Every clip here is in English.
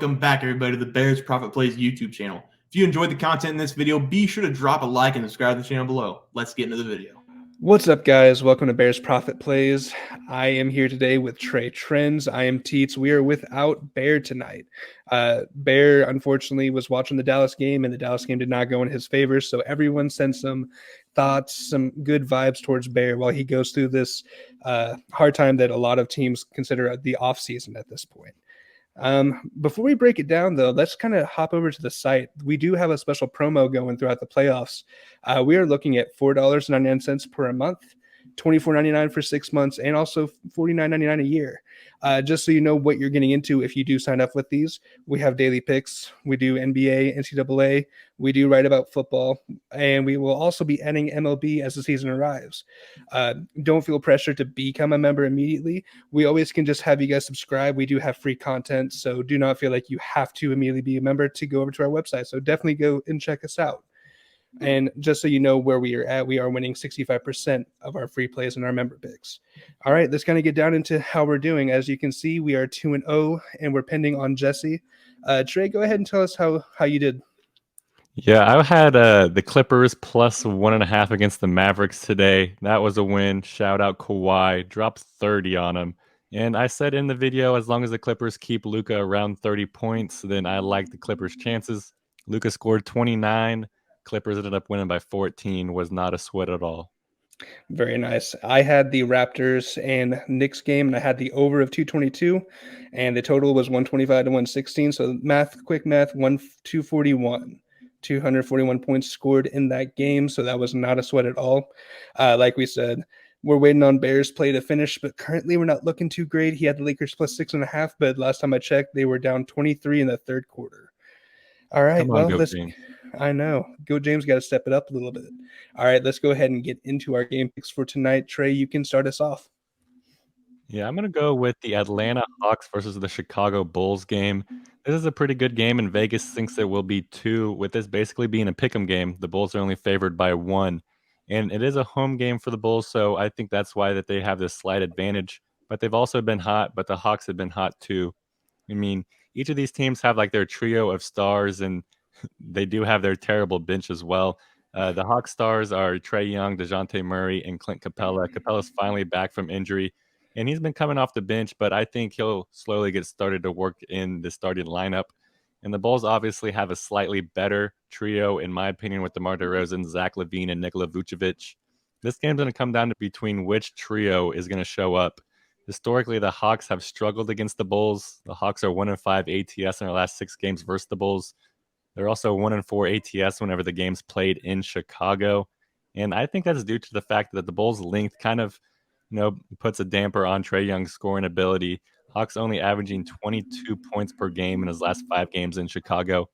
Welcome back, everybody, to the Bears Profit Plays YouTube channel. If you enjoyed the content in this video, be sure to drop a like and subscribe to the channel below. Let's get into the video. What's up, guys? Welcome to Bears Profit Plays. I am here today with Trey Trends. I am Teats. We are without Bear tonight. Bear, unfortunately, was watching the Dallas game, and the Dallas game did not go in his favor. So everyone sent some thoughts, some good vibes towards Bear while he goes through this hard time that a lot of teams consider the offseason at this point. Before we break it down, though, let's kind of hop over to the site. We do have a special promo going throughout the playoffs. We are looking at $4.99 per month, $24.99 for 6 months, and also $49.99 a year. Just so you know what you're getting into if you do sign up with these. We have daily picks. We do NBA, NCAA. We do write about football, and we will also be adding MLB as the season arrives. Don't feel pressure to become a member immediately. We always can just have you guys subscribe. We do have free content, so do not feel like you have to immediately be a member to go over to our website. So definitely go and check us out. And just so you know where we are at, we are winning 65% of our free plays in our member picks. All right, let's kind of get down into how we're doing. As you can see, we are 2-0, and we're pending on Jesse. Trey, go ahead and tell us how you did. Yeah, I had the Clippers plus 1.5 against the Mavericks today. That was a win. Shout out Kawhi. Dropped 30 on him. And I said in the video, as long as the Clippers keep Luka around 30 points, then I like the Clippers' chances. Luka scored 29. Clippers ended up winning by 14. Was not a sweat at all. Very nice. I had the Raptors and Knicks game, and I had the over of 222, and the total was 125 to 116. So quick math, 241. 241 points scored in that game, so that was not a sweat at all. Like we said, we're waiting on Bears play to finish, but currently we're not looking too great. He had the Lakers plus 6.5, but last time I checked, they were down 23 in the third quarter. All right, I know. Go James got to step it up a little bit. All right, let's go ahead and get into our game picks for tonight. Trey, you can start us off. Yeah, I'm going to go with the Atlanta Hawks versus the Chicago Bulls game. This is a pretty good game, and Vegas thinks it will be 2. With this basically being a pick'em game, the Bulls are only favored by 1. And it is a home game for the Bulls, so I think that's why that they have this slight advantage. But they've also been hot, but the Hawks have been hot too. I mean, each of these teams have like their trio of stars, and they do have their terrible bench as well. The Hawks stars are Trey Young, DeJounte Murray, and Clint Capella. Capella's finally back from injury, and he's been coming off the bench, but I think he'll slowly get started to work in the starting lineup. And the Bulls obviously have a slightly better trio, in my opinion, with DeMar DeRozan, Zach LaVine, and Nikola Vucevic. This game's going to come down to between which trio is going to show up. Historically, the Hawks have struggled against the Bulls. The Hawks are 1-5 ATS in their last 6 games versus the Bulls. They're also 1-4 ATS whenever the game's played in Chicago. And I think that's due to the fact that the Bulls' length kind of, puts a damper on Trey Young's scoring ability. Hawks only averaging 22 points per game in his last 5 games in Chicago.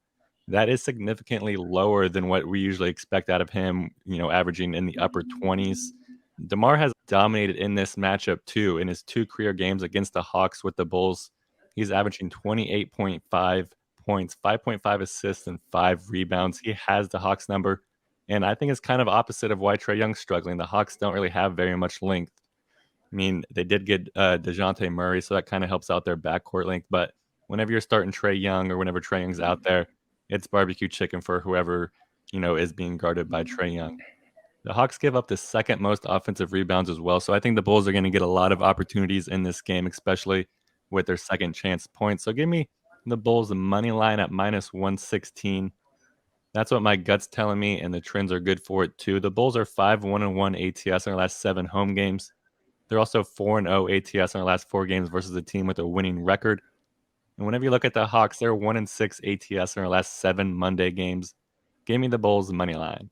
That is significantly lower than what we usually expect out of him, averaging in the upper 20s. DeMar has dominated in this matchup too. In his 2 career games against the Hawks with the Bulls, he's averaging 28.5 points, 5.5 assists, and 5 rebounds. He has the Hawks number, and I think it's kind of opposite of why Trey Young's struggling. The Hawks don't really have very much length. I mean, they did get DeJounte Murray, so that kind of helps out their backcourt length, but whenever you're starting Trey Young or whenever Trey Young's out there, it's barbecue chicken for whoever, is being guarded by Trey Young. The Hawks give up the second most offensive rebounds as well, so I think the Bulls are going to get a lot of opportunities in this game, especially with their second chance points. So give me the Bulls money line at minus 116. That's what my gut's telling me, and the trends are good for it too. The Bulls are 5-1-1 ATS in their last 7 home games. They're also 4-0 ATS in their last 4 games versus a team with a winning record. And whenever you look at the Hawks, they're 1-6 ATS in their last 7 Monday games. Give me the Bulls money line.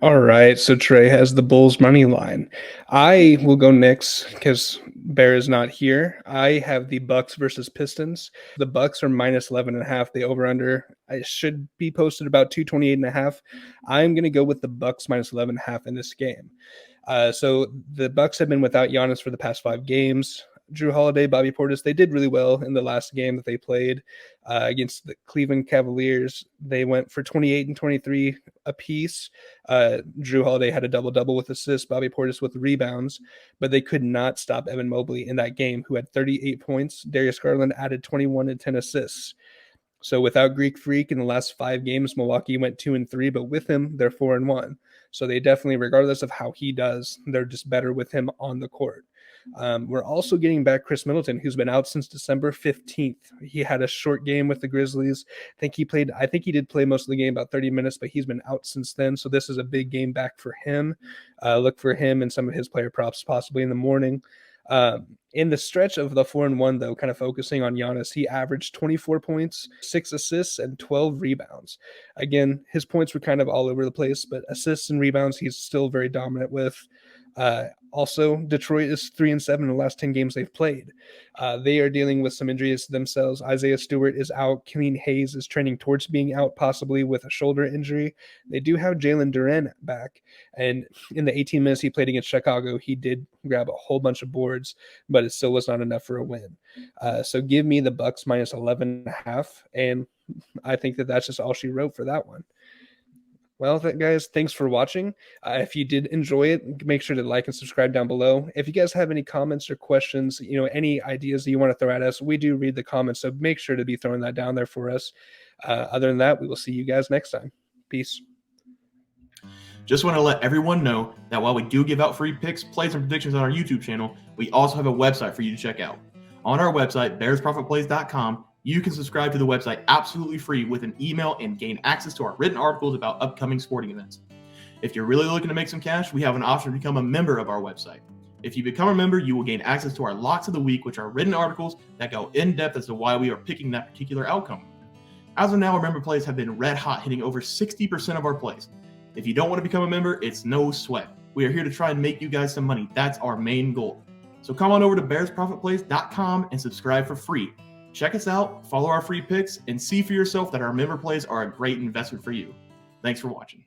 All right, so Trey has the Bulls money line. I will go next because Bear is not here. I have the Bucks versus Pistons. The Bucks are minus 11.5. The over/under I should be posted about 228.5. I'm going to go with the Bucks minus 11.5 in this game. So the Bucks have been without Giannis for the past 5 games. Drew Holiday, Bobby Portis, they did really well in the last game that they played against the Cleveland Cavaliers. They went for 28 and 23 apiece. Drew Holiday had a double-double with assists, Bobby Portis with rebounds, but they could not stop Evan Mobley in that game, who had 38 points. Darius Garland added 21 and 10 assists. So without Greek Freak in the last 5 games, Milwaukee went 2-3, but with him, they're 4-1. So they definitely, regardless of how he does, they're just better with him on the court. We're also getting back Chris Middleton, who's been out since December 15th. He had a short game with the Grizzlies. I think he did play most of the game, about 30 minutes, but he's been out since then. So this is a big game back for him. Look for him and some of his player props possibly in the morning. In the stretch of the 4-1, though, kind of focusing on Giannis, he averaged 24 points, 6 assists, and 12 rebounds. Again, his points were kind of all over the place, but assists and rebounds he's still very dominant with. Also, Detroit is 3-7 in the last 10 games they've played. They are dealing with some injuries themselves. Isaiah Stewart is out. Killian Hayes is trending towards being out, possibly with a shoulder injury. They do have Jalen Duren back, and in the 18 minutes he played against Chicago, he did grab a whole bunch of boards, but it still was not enough for a win. So give me the Bucks minus 11.5, and I think that's just all she wrote for that one. Well, guys, thanks for watching. If you did enjoy it, make sure to like and subscribe down below. If you guys have any comments or questions, any ideas that you want to throw at us, we do read the comments, so make sure to be throwing that down there for us. Other than that, we will see you guys next time. Peace. Just want to let everyone know that while we do give out free picks, plays, and predictions on our YouTube channel, we also have a website for you to check out. On our website, bearsprofitplays.com, you can subscribe to the website absolutely free with an email and gain access to our written articles about upcoming sporting events. If you're really looking to make some cash, we have an option to become a member of our website. If you become a member, you will gain access to our locks of the week, which are written articles that go in depth as to why we are picking that particular outcome. As of now, our member plays have been red hot, hitting over 60% of our plays. If you don't want to become a member, it's no sweat. We are here to try and make you guys some money. That's our main goal. So come on over to bearsprofitplays.com and subscribe for free. Check us out, follow our free picks, and see for yourself that our member plays are a great investment for you. Thanks for watching.